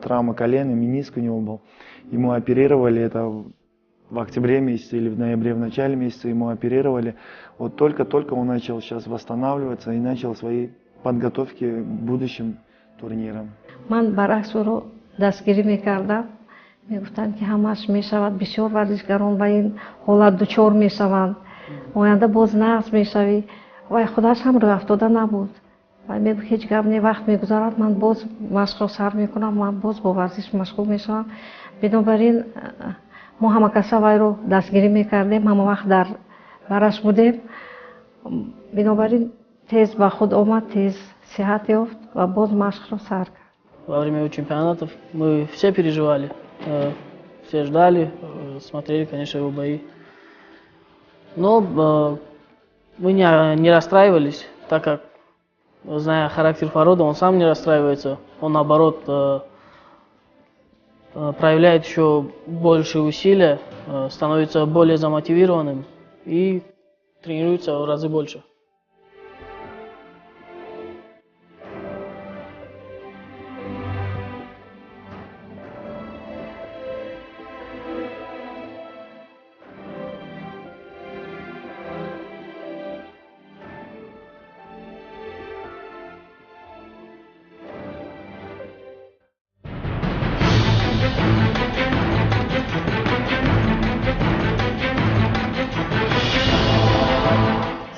травма колена, мениск у него был. Ему оперировали это в октябре месяце или в ноябре, в начале месяца ему оперировали. Вот только-только он начал сейчас восстанавливаться и начал свои подготовки к будущим турнирам. من برعکس او رو دستگیری میکردم میگفتن که همش میشود بسیار ورزشکاران به این حالت دچار میشوند آینده باز نقص میشوی و خودش هم روی افتاده نبود و میگو هیچ گپ نی وقت میگذارد من باز مشق را سر میکنم من باز با ورزش مشغول میشم بنابراین ما همه کسا وی رو دستگیری میکردیم همه وقت در برش بودیم بنابراین تیز به خود آمد تیز صحت یافت و باز مشق را سر کرد. Во время чемпионатов мы все переживали, все ждали, смотрели, конечно, его бои. Но мы не расстраивались, так как, зная характер Фаррода, он сам не расстраивается. Он, наоборот, проявляет еще больше усилия, становится более замотивированным и тренируется в разы больше.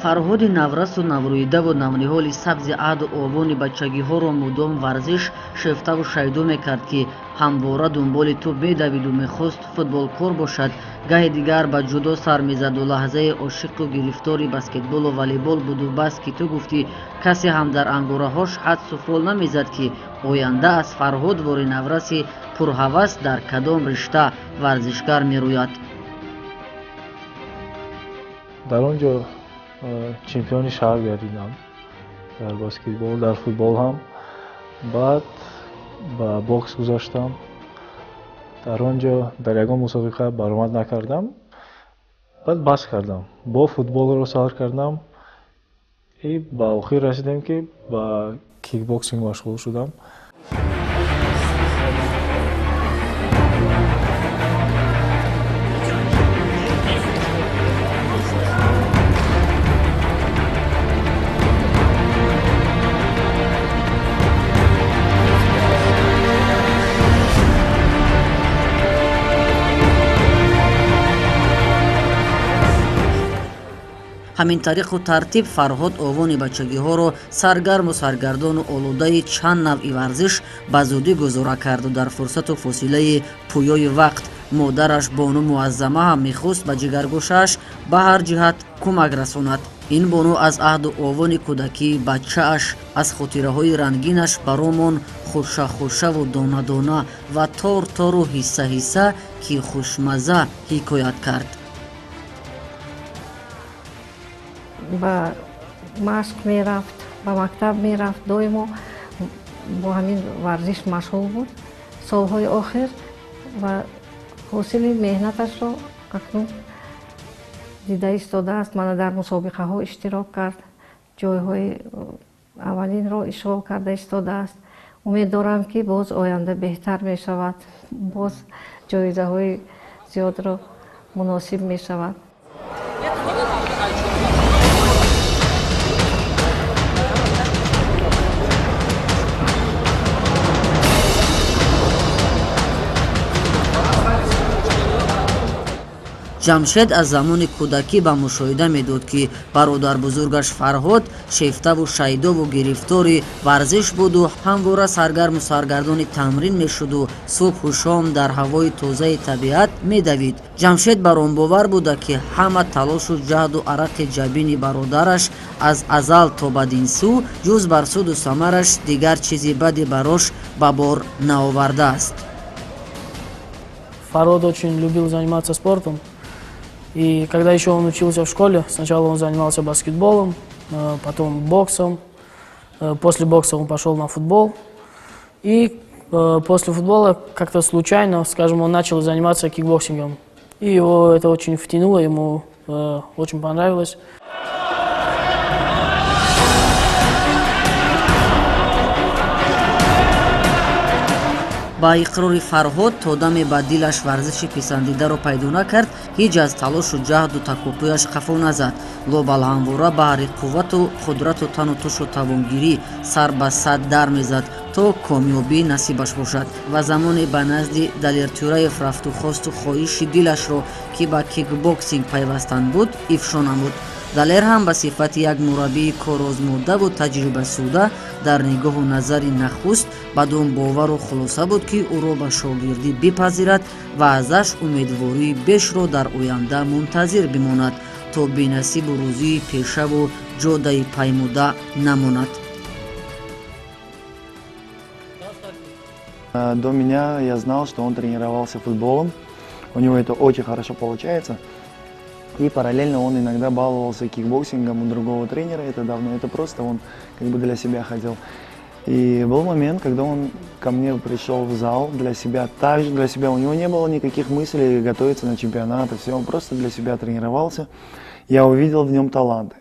фарҳоди наврасу наврӯидаву навниҳоли сабзи аҳду овони бачагиҳоро мудом варзиш шефтаву шайдо мекард ки ҳамвора дунболи тӯб медавиду мехост футболкор бошад гаҳи дигар ба ҷудо сар мезаду лаҳзаи ошиқу гирифтори баскетболу волейбол буду бас ки ту гуфтӣ касе ҳам дар ангораҳош ҳадсу фол намезад ки оянда аз фарҳод вори навраси пурҳавас дар кадом ришта варзишгар мерӯяд. дар он ҷо чемпиони шаҳр гардидам дар баскетбол дар футбол ҳам баъд ба бокс гузаштам дар он ҷо дар ягон мусобиқа баромад накардам баъд бас кардам бо футболро сар кардам и ба охир расидем ки ба кикбоксинг машғул шудам. ҳамин тариқу тартиб фарҳод овони бачагиҳоро саргарму саргардону олудаи чанд навъи варзиш ба зудӣ гузора карду дар фурсату фосилаи пӯёи вақт модараш бону муаззама ҳам мехост ба ҷигаргӯшааш ба ҳар ҷиҳат кӯмак расонад. ин бону аз аҳду овони кӯдакии бачааш аз хотираҳои рангинаш баромон хушаву донадона ва тору ҳисса ки хушмазза ҳикоят кард. ба машқ мерафт ба мактаб мерафт доимо бо ҳамин варзиш машғул буд солҳои охир ва ҳосили меҳнаташро акнун дида истодааст мана дар мусобиқаҳо иштирок кард ҷойҳои аввалинро ишғол карда истодааст умед дорам ки боз оянда беҳтар мешавад боз ҷоизаҳои зиёдро муносиб мешавад. ҷамшед аз замони кӯдакӣ ба мушоҳида медод ки бародарбузургаш фарҳод шефтаву шайдову гирифтори варзиш буду ҳамвора саргарму саргардони тамрин мешуду субҳу шом дар ҳавои тозаи табиат медавид. ҷамшед бар он бовар буда ки ҳама талошу ҷаҳду арақи ҷабини бародараш аз азал то бадинсу ҷуз бар суду самараш дигар чизи баде барош ба бор наовардааст. Фаррод очень любил заниматься спортом. И когда еще он учился в школе, сначала он занимался баскетболом, потом боксом. После бокса он пошел на футбол. И после футбола как-то случайно, скажем, он начал заниматься кикбоксингом. И его это очень втянуло, ему очень понравилось. ба иқрори Фарҳод то даме ба дилаш варзиши писандидаро пайдо накард, ҳеҷ аз талошу ҷаҳду такопуяш қафо назад. Лобал ҳамвора баҳри қуввату қудрату тану тушу тавонгирӣ сар ба сад дар мезад то комёбӣ насибаш бошад ва замоне ба назди Далер Тюраев рафту хосту хоҳиши дилашро ки ба кикбоксинг пайвастан буд ифшо намуд. Далер ҳам ба сифати як мураббии корозмодаву таҷрибасуда дар нигоҳу назари нахуст бадун бовару хулоса буд ки ӯро ба шогирдӣ бипазирад ва азаш умедвории бешро дар оянда мунтазир бимонад то бенасибу рӯзии пешаву ҷодаи паймуда намонад. До меня я знал, что он тренировался футболом, у него это очень хорошо получается. И параллельно он иногда баловался кикбоксингом у другого тренера, это давно, это просто он как бы для себя ходил. И был момент, когда он ко мне пришел в зал для себя, также для себя, у него не было никаких мыслей готовиться на чемпионат, и все, он просто для себя тренировался. Я увидел в нем талант,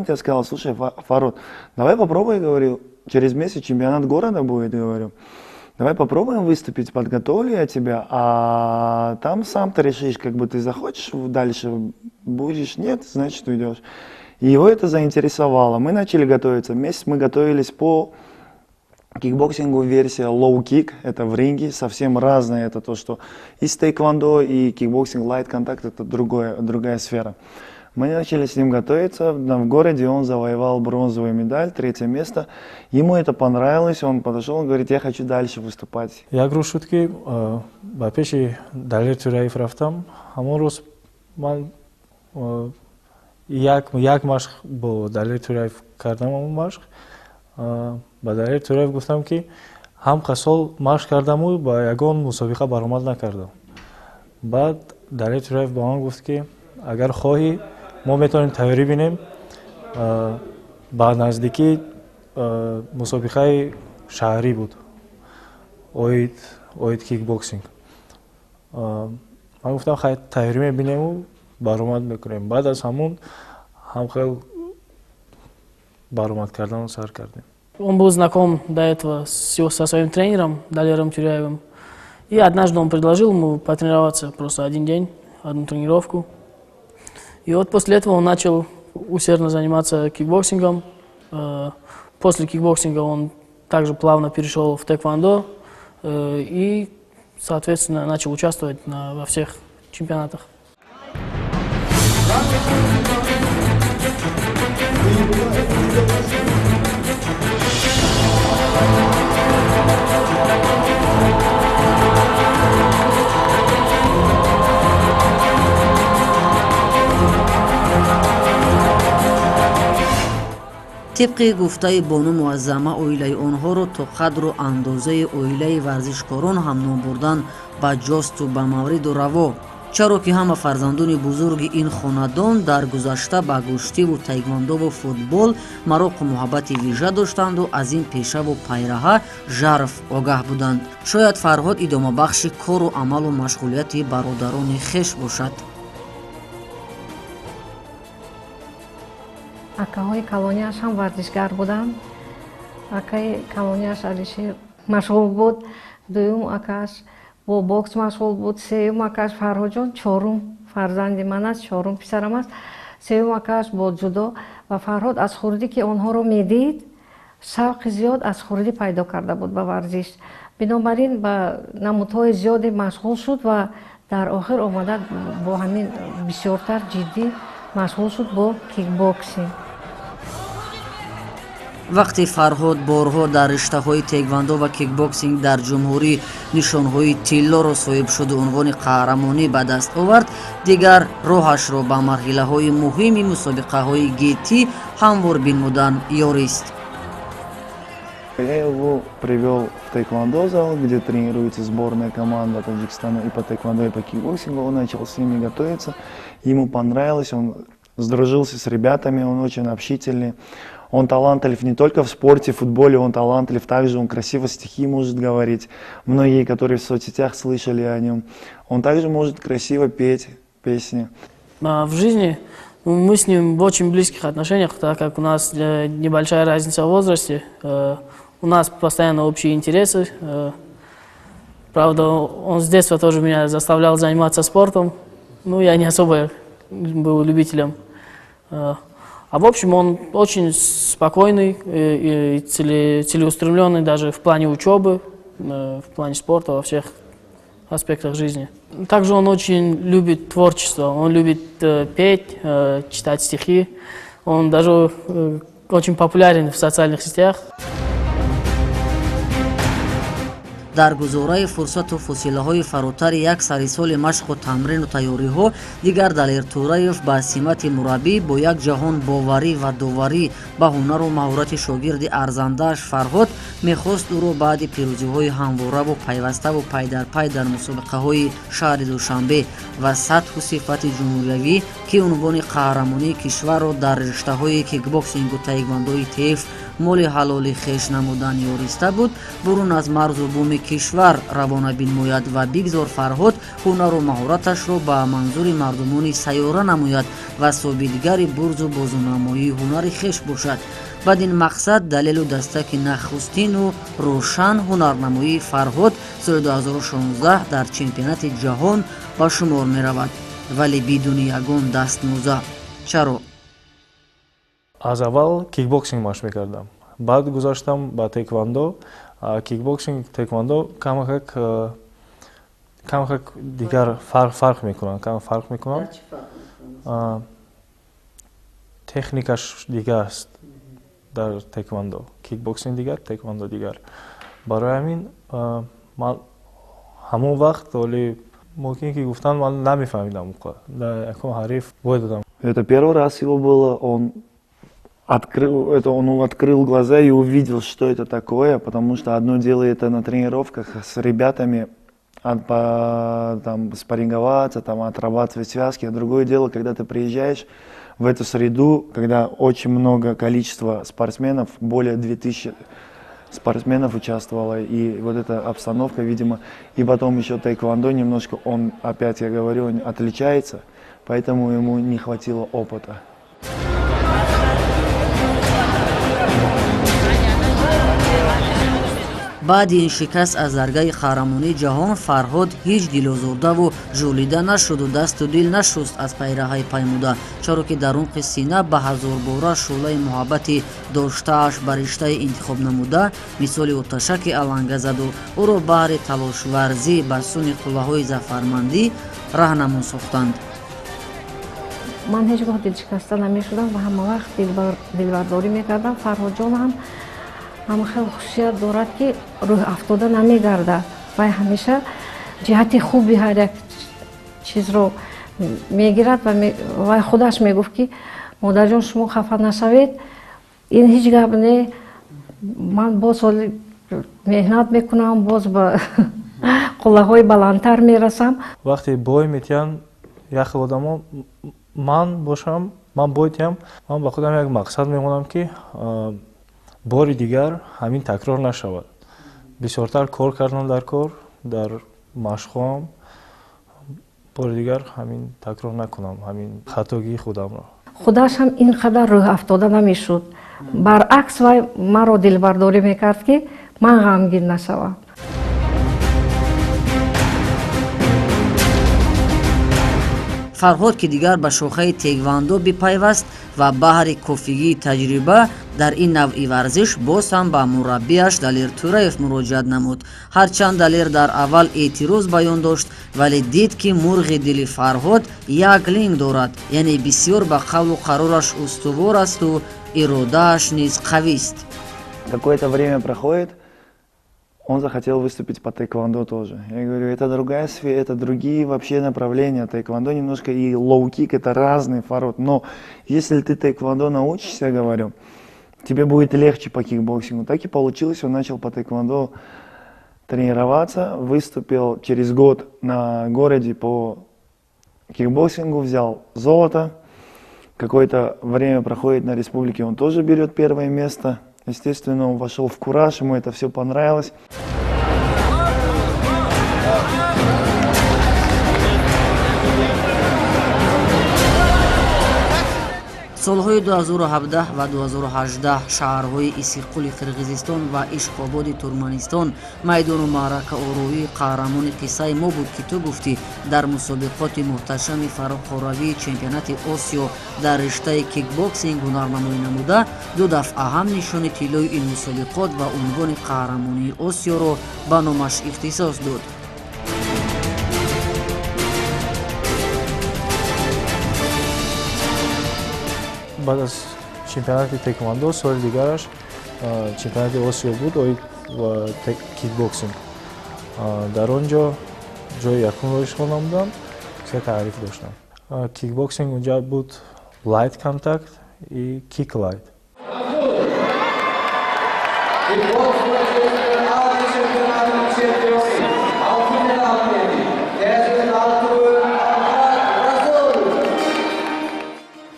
я сказал: слушай, Фарод, давай попробуй, говорю, через месяц чемпионат города будет, говорю. Давай попробуем выступить, подготовлю я тебя, а там сам ты решишь, как бы ты захочешь дальше, будешь, нет, значит уйдешь. И его это заинтересовало. Мы начали готовиться. Месяц мы готовились по кикбоксингу, версия лоу-кик, это в ринге, совсем разное, это то, что и тэквондо, и кикбоксинг, лайт-контакт, это другая сфера. Мы начали с ним готовиться, в городе он завоевал бронзовую медаль, 3-е место. Ему это понравилось, он подошел и говорит: я хочу дальше выступать. Я говорю шутки, ба пеши Далер Тюраев рафтам, ҳамон рӯз ман як машқ бо Далер Тюраев кардам, ҳамон машқ. Ба Далер Тюраев гуфтам ки ҳам сол машқ кардаму ба ягон мусобиқа баромад накардам. Баъд Далер Тюраев ба ман гуфт ки агар хоҳӣ мо метавонем тайёрӣ бинем ба наздикӣ мусобиқаи шаҳрӣ буд, оид кикбоксинг. Ман гуфтам хай тайёрӣ мебинему, баромад мекунем. Баъд аз ҳамон ҳам хел баромад кардан сар кардем. Он был знаком до этого со своим тренером Далером Тюряевым. И однажды он предложил ему потренироваться просто один день, одну тренировку. И вот после этого он начал усердно заниматься кикбоксингом. После кикбоксинга он также плавно перешел в тэквондо и, соответственно, начал участвовать во всех чемпионатах. тибқи гуфтаи бону муаззама оилаи онҳоро то қадру андозаи оилаи варзишкорон ҳамном бурдан ба ҷосту ба мавриду раво. чаро ки ҳама фарзандони бузурги ин хонадон дар гузашта ба гӯштиву тайквондову футбол мароқу муҳаббати вижа доштанду аз ин пешаву пайраҳа жарф огаҳ буданд. шояд Фарҳод идомабахши кору амалу машғулияти бародарони хеш бошад. акаҳои калонияш ҳам варзишгар буданд. акаи калонияш Алишер машғул буд, дуюм акааш бо бокс машғул буд, сеюм акааш Фарҳодҷон чорум фарзанди ман аст, чорум писарам аст, сеюм акааш бо ҷудо. ва Фарҳод аз хурдӣ ки онҳоро медид, шавқи зиёд аз хурдӣ пайдо карда буд ба варзиш. бинобар ин ба намудҳои зиёде машғул шуд ва дар охир омада бо ҳамин бисёртар ҷиддӣ машғул шуд бо кикбоксинг. вақте Фарҳод борҳо дар риштаҳои тэквондо ва кикбоксинг дар ҷумҳурӣ нишонҳои тиллоро соҳиб шуду унвони қаҳрамонӣ ба даст овард, дигар роҳашро ба марҳилаҳои муҳими мусобиқаҳои ГТ ҳамвор бинмудан ёрист. Я его привел в тэквондо зал, где тренируется сборная команда Таджикистана и по тэквондо, и по кикбоксингу. Он начал с ними готовиться, ему понравилось, он сдружился с ребятами, он очень общительный. Он талантлив не только в спорте, в футболе, он талантлив также, он красиво стихи может говорить. Многие, которые в соцсетях слышали о нем, он также может красиво петь песни. В жизни мы с ним в очень близких отношениях, так как у нас небольшая разница в возрасте. У нас постоянно общие интересы. Правда, он с детства тоже меня заставлял заниматься спортом. Ну, я не особо был любителем. А в общем, он очень спокойный и целеустремленный даже в плане учебы, в плане спорта, во всех аспектах жизни. Также он очень любит творчество, он любит петь, читать стихи. Он даже очень популярен в социальных сетях. дар гузораи фурсату фосилаҳои фаротари як сарисоли машқу тамрину тайёриҳо дигар Далер Тураев ба симати мураббӣ бо як ҷаҳон боварӣ ва доварӣ ба ҳунару маҳорати шогирди арзандааш Фарҳод мехост ӯро баъди пирӯзиҳои ҳамвораву пайваставу пайдарпай дар мусобиқаҳои шаҳри Душанбе ва сатҳу сифати ҷумҳуриявӣ ки унвони қаҳрамонии кишварро дар риштаҳои кикбоксингу таеквондои ТФ моли ҳалоли хеш намудан ёриста буд, бурун аз марзу буми кишвар равона бинамояд ва бигзор Фарҳод ҳунару маҳораташро ба манзури мардумони сайёра намояд ва собитгари бурзу бозунамоии ҳунари хеш бошад. бадин мақсад далелу дастаки нахустину рӯшан ҳунарнамоии Фарҳод соли 2016 дар чемпионати ҷаҳон ба шумор меравад, вале бидуни ягон дастмӯза. Чаро? аз аввал кикбоксинг машқ мекардам, баъд гузаштам ба теквондо. Кикбоксинг, теквондо камакак дигар фарқ мекунанд. Техникаш дигар аст дар теквондо. Кикбоксинг дигар, теквондо дигар. Барои ҳамин ман ҳамон вақт оли мумкин ки гуфтан ман намефаҳмидам яком ҳариф бой додам. Это первый раз его было, он открыл глаза и увидел, что это такое, потому что одно дело это на тренировках с ребятами спарринговаться, отрабатывать связки, а другое дело, когда ты приезжаешь в эту среду, когда очень много количества спортсменов, более 2000 спортсменов участвовало, и вот эта обстановка, видимо, и потом еще тайквондо немножко, он, опять я говорю, он отличается, поэтому ему не хватило опыта. баъди ин шикаст аз заргаи қаҳрамонии ҷаҳон Фарҳод ҳеҷ дилозурдаву жӯлида нашуду дасту дил нашуст аз пайраҳаи паймуда, чаро ки дар умқи сина ба ҳазорбора шӯлаи муҳаббати доштааш ба риштаи интихоб намуда, мисоли оташаки аланга заду ӯро баҳри талошварзӣ ба суни қуллаҳои зафармандӣ раҳнамун сохтанд. ман ҳеҷ гоҳ дилшикаста намешудам ва ҳама вақт дилбардорӣ мекардам. Фарҳодҷон ҳам хеле хусусият дорад ки рӯҳ афтода намегардад ва ҳамеша ҷиҳати хуби ҳар як чизро мегирад ва худаш мегуфт ки модарҷон шумо хафа нашавед, ин ҳеҷ гап не, ман боз ҳоли меҳнат мекунам, боз ба қуллаҳои баландтар мерасам. вақте бой метиҳанд як хел одамо, ман бой диҳам, ман ба худам як мақсад мемонам ки бори дигар ҳамин такрор нашавад. Бисёртар кор кардам дар кор, дар машқҳоам. Бори дигар ҳамин такрор накунам, ҳамин хатогии худамро. худаш ҳам ин қадар рӯҳ афтода намешуд. Баръакс вай маро дилбардорӣ мекард ки ман ғамгин нашавам. Фарҳод ки дигар ба шохаи теквондо бипайваст ва баҳри кофигии таҷриба дар ин навъи варзиш боз ҳам ба мураббиаш Далер Тураев муроҷиат намуд. ҳарчанд Далер дар аввал эътироз баён дошт, вале дид ки мурғи дили Фарҳод як линг дорад, яъне бисёр ба қавлу қарораш устувор асту иродааш низ қавист. Какое-то время проходит, он захотел выступить по тайквондо тоже. Я говорю, это другая сфера, это другие вообще направления. Тайквондо немножко и лоу-кик, это разный Фарҳод. Но если ты тайквондо научишься, говорю, тебе будет легче по кикбоксингу. Так и получилось, он начал по тайквондо тренироваться, выступил через год на городе по кикбоксингу, взял золото. Какое-то время проходит на республике, он тоже берет первое место. Естественно, он вошел в кураж, ему это все понравилось. солҳои 2017 ва 2018 шаҳрҳои Исиққули Қирғизистон ва Ишхободи Туркманистон майдону маърака ороии қаҳрамони қиссаи мо буд, ки ту гуфтӣ дар мусобиқоти муҳташами фарохоравии чемпионати Осиё дар риштаи кикбоксинг ҳунарнамоӣ намуда 2 дафъа ҳам нишони тиллои ин мусобиқот ва унвони қаҳрамонии Осиёро ба номаш ихтисос дод. بعد از چمپیونات تکواندو سال دیگرش چمپیونات آسیا بود و کیک بوکسینگ. در آنجا جای یکم روش خوندم که تعریف داشتم. کیک بوکسینگ اونجا بود لایت کانتاکت و کیک لایت.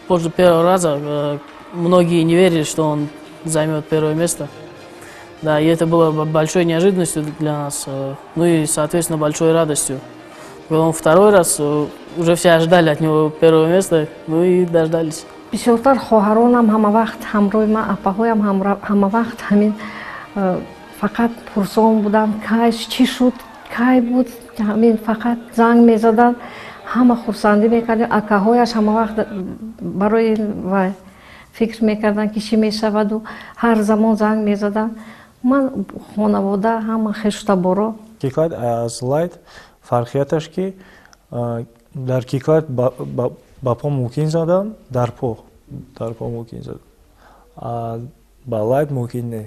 После первого раза многие не верили, что он займет первое место. Да, и это было большой неожиданностью для нас, ну и, соответственно, большой радостью. Потом второй раз уже все ждали от него первого места, ну и дождались. бисёртар хоҳаронам ҳамавақт ҳамроҳи ман, апаҳоям ҳамавақт ҳамин фақат пурсон буданд, кай чӣ шуд, кай буд, ҳамин фақат занг мезаданд. ҳама хурсандӣ мекардем, акаҳояш ҳамавақт барои вай фикр мекарданд ки чӣ мешаваду ҳар замон занг мезаданд. ман хонавода ҳама хештаборо. Киклайт аз лайт фарқияташ ки дар киклайт ба по мумкин задан, дар по мумкин задан, ба лайт мумкин не.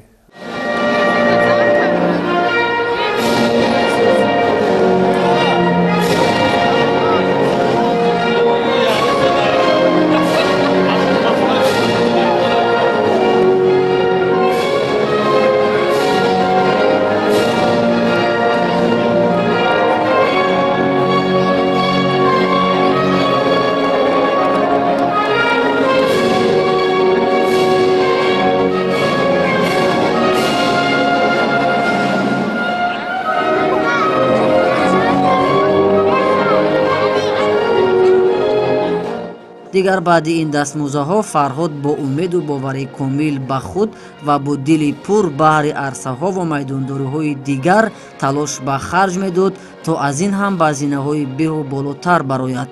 дигар баъди ин дастмӯзаҳо Фарҳод бо умеду боварии комил ба худ ва бо дили пур баҳри арсаҳо ва майдондориҳои дигар талош ба харҷ медод, то аз ин ҳам ба зинаҳои беҳу болотар барояд.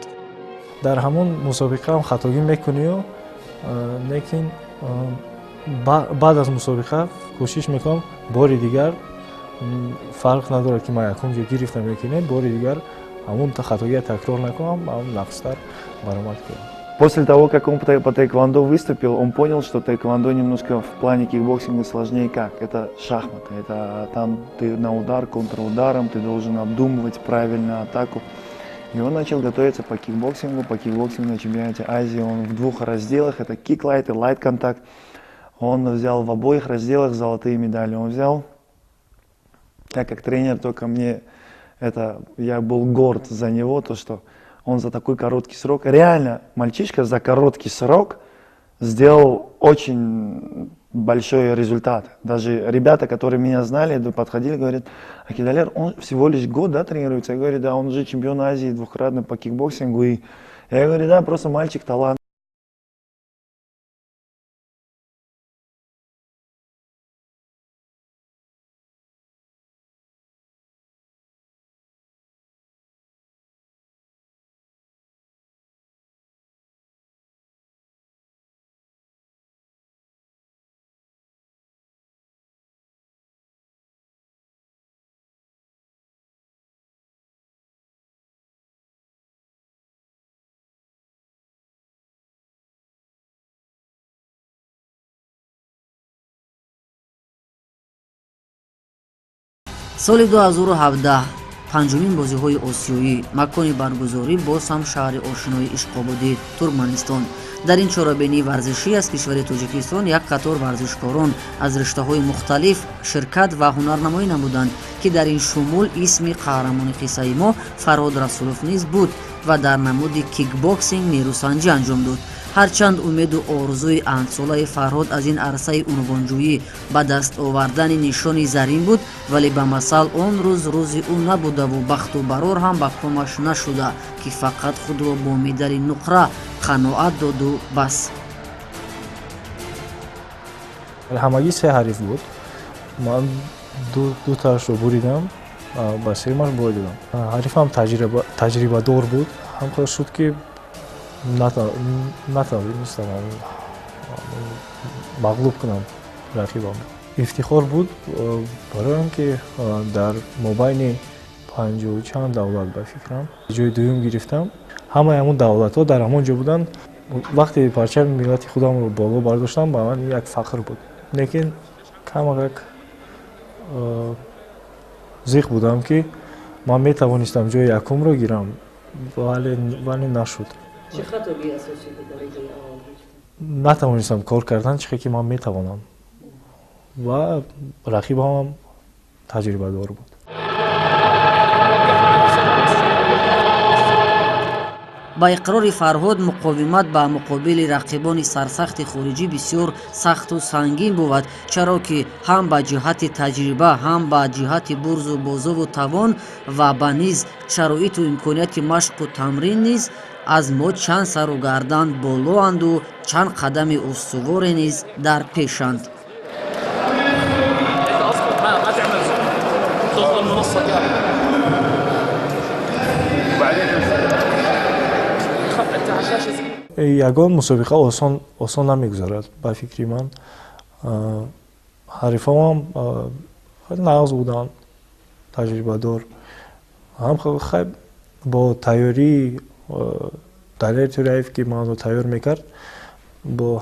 дар ҳамон мусобиқаам хатогӣ мекунию, лекин баъд аз мусобиқа кӯшиш мекунам бори дигар, фарқ надорад ки ман якум ҷо гирифтам ёки не, бори дигар ҳамон хатогия такрор накунам, нақстар баромад кунам. После того, как он по тэквондо выступил, он понял, что тэквондо немножко в плане кикбоксинга сложнее как. Это шахматы. Это там ты на удар, контрударом, ты должен обдумывать правильно атаку. И он начал готовиться по кикбоксингу на чемпионате Азии. Он в 2 разделах, это кик-лайт и лайт-контакт. Он взял в обоих разделах золотые медали. Он взял, я как тренер, только я был горд за него, то что он за такой короткий срок, реально мальчишка за короткий срок сделал очень большой результат. Даже ребята, которые меня знали, подходили, говорят: Акидалер, он всего лишь год, да, тренируется? Я говорю: да, он уже чемпион Азии двухкратно по кикбоксингу. И я говорю: да, просто мальчик талант. соли 2017 панҷумин бозиҳои осиёӣ, макони баргузорӣ боз ҳам шаҳри ошинои Ишхободи Туркманистон. дар ин чорабинии варзишӣ аз кишвари Тоҷикистон як қатор варзишкорон аз риштаҳои мухталиф ширкат ва ҳунарнамоӣ намуданд, ки дар ин шумул исми қаҳрамони қиссаи мо Фарҳод Расулов низ буд ва дар намуди кикбоксинг нерӯсанҷӣ анҷом дод. ҳарчанд умеду орзуи андсолаи Фарҳод аз ин арсаи унвонҷӯӣ ба даст овардани нишони зарин буд, вале ба масал он рӯз рӯзи ӯ набудаву бахту барор ҳам ба комаш нашуда, ки фақат худро бо медали нуқра қаноат доду бас. ҳамагӣ се ҳариф буд. Ман дутаашро буридам, ба семаш бой додам. Ҳарифам таҷрибадор буд. Ҳамқор шуд ки натавонистам мағлуб кунам рақибам. Ифтихор буд бароям ки дар мобайни 50 чанд давлат ба фикрам ҷои дуюм гирифтам. Ҳамаи ҳамун давлатҳо дар ҳамон ҷо буданд. Вақте парчами миллати худамро боло бардоштам, ба ман як фахр буд. Лекин камак зиқ будам ки ман метавонистам ҷои якумро гирам, вале нашуд. чӣ хатои асосӣ буд барои ҷои аввал гирифтан? Натавонистам кор кардан чихе ки ман метавонам ва рақибам таҷрибадор буд. ба иқрори Фарҳод, муқовимат ба муқобили рақибони сарсахти хориҷӣ бисёр сахту сангин бувад, чаро ки ҳам ба ҷиҳати таҷриба, ҳам ба ҷиҳати бурзу бозову тавон ва ба низ шароиту имконияти машқу тамрин низ аз мо чанд сару гардан болоанду чанд қадами устуворе низ дар пешанд. ягон мусобиқа осон намегузарад ба фикри ман. ҳарифаам хеле нағз буданд, таҷрибадор. ҳам бо тайёрии Далер Тӯраев ки манро тайёр мекард, бо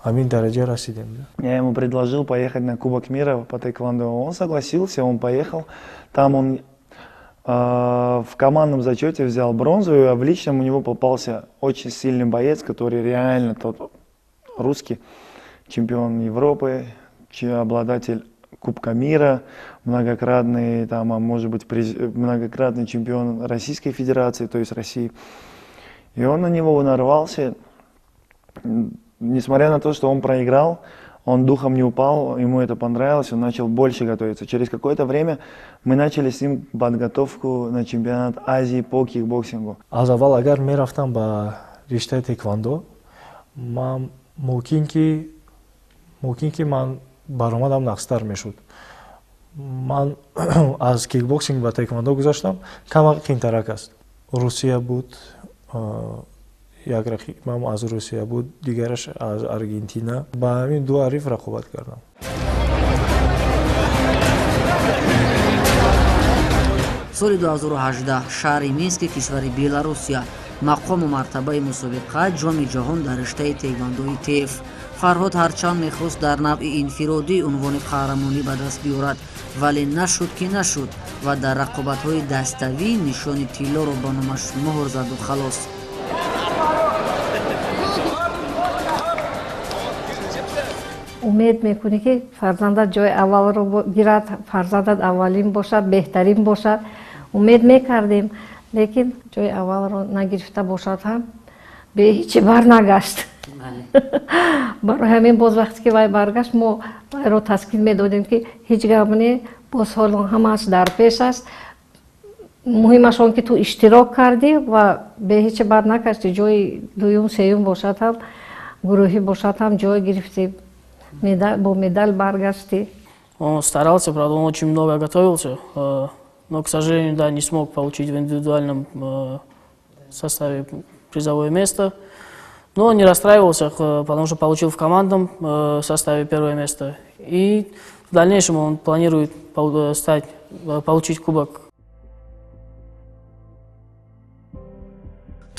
ҳамин дараҷа расидем. Я ему предложил поехать на Кубок мира по тэквондо. Он согласился, он поехал. Там он в командном зачете взял бронзу, а в личном у него попался очень сильный боец, который реально тот русский чемпион Европы, обладатель Кубка мира, многократный, там, а может быть, многократный чемпион Российской Федерации, то есть России. И он на него нарвался. Несмотря на то, что он проиграл, он духом не упал, ему это понравилось, он начал больше готовиться. Через какое-то время мы начали с ним подготовку на чемпионат Азии по кикбоксингу. Аз аввал агар мерафтам ба риштаи тэквондо, мумкин ки ман баромадам нақстар мешуд. Ман аз кикбоксинг ба тэквондо гузаштам, камак қиинтарак аст. Русия буд, як рақибам аз Русия буд, дигараш аз Аргентина. Ба ҳамин ду ҳариф рақобат кардам. соли 2018 шаҳри Мински кишвари Беларусия мақому мартабаи мусобиқа ҷоми ҷаҳон дар риштаи тэквондои ТФ. Фарҳод ҳарчанд мехост дар навъи инфиродӣ унвони қаҳрамонӣ ба даст биёрад, вале нашуд ки нашуд ва дар рақобатҳои даставӣ нишони тиллоро ба номаш муҳр заду халос. умед мекунӣ ки фарзандат ҷои аввалро гирад, фарзандат аввалин бошад, беҳтарин бошад. умед мекардем, лекин ҷои аввалро нагирифта бошад ҳам беҳичи барнагашт. барои ҳамин боз вақте ки вай баргашт, мо вайро таскин медодем ки ҳеҷ гап не, боз ҳоло ҳамааш дар пеш аст. муҳимаш он ки ту иштирок кардӣ ва беҳичи барнагашти, ҷои дуюм сеюм бошад ҳам, гурӯҳӣ бошад ҳам ҷой гирифтӣ, бо медаль баргашти. Он старался, правда, он очень много готовился, но, к сожалению, да, не смог получить в индивидуальном составе призовое место. Но он не расстраивался, потому что получил в командном составе первое место. И в дальнейшем он планирует получить кубок.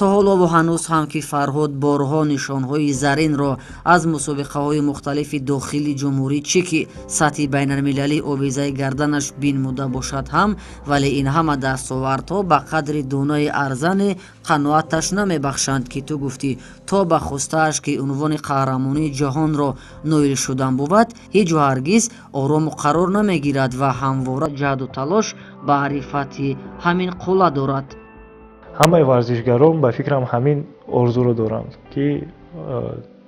то ҳоло ҳанӯз ҳам ки Фарҳод борҳо нишонҳои заринро аз мусобиқаҳои мухталифи дохили ҷумҳурӣ чӣ ки сатҳи байналмилалӣ овезаи гарданаш бинмуда бошад ҳам, вале ин ҳама дастовардҳо ба қадри донаи арзане қаноаташ намебахшанд ки ту гуфтӣ то ба хустааш ки унвони қаҳрамонии ҷаҳонро ноил шудан бувад, ҳеҷ ва ҳаргиз орому қарор намегирад ва ҳамвора ҷаҳду талош ба маърифати ҳамин қулла дорад. ҳамаи варзишгарон ба фикрам ҳамин орзуро доранд ки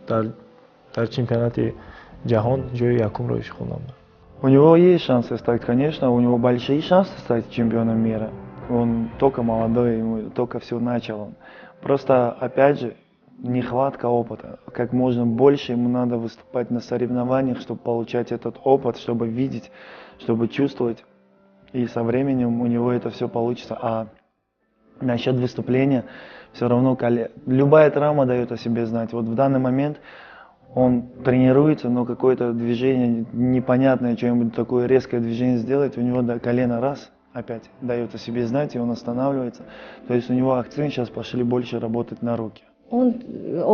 дар чемпионати ҷаҳон ҷои якумро ишғол. У него есть шансы стать, конечно, у него большие шансы стать чемпионом мира. Он только молодой, ему только все начал. Просто, опять же, нехватка опыта. Как можно больше ему надо выступать на соревнованиях, чтобы получать этот опыт, чтобы видеть, чтобы чувствовать. И со временем у него это все получится. А насчет выступления, все равно любая травма дает о себе знать. Вот в данный момент он тренируется, но какое-то движение непонятное, что-нибудь такое резкое движение сделать, у него до колена раз опять дает о себе знать, и он останавливается. То есть у него акцент сейчас пошли больше работать на руки. он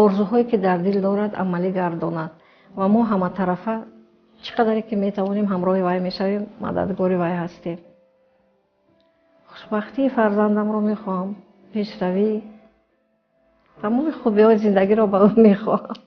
орзуҳое ки дар дил дорад амалӣ гардонад ва мо ҳаматарафа чӣ қадаре ки метавонем ҳамроҳи вай мешавем, мададгори вай ҳастем. хушбахтии фарзандамро мехоҳам, пешравӣ, тамоми хубиҳои зиндагиро ба ӯ мехоҳам.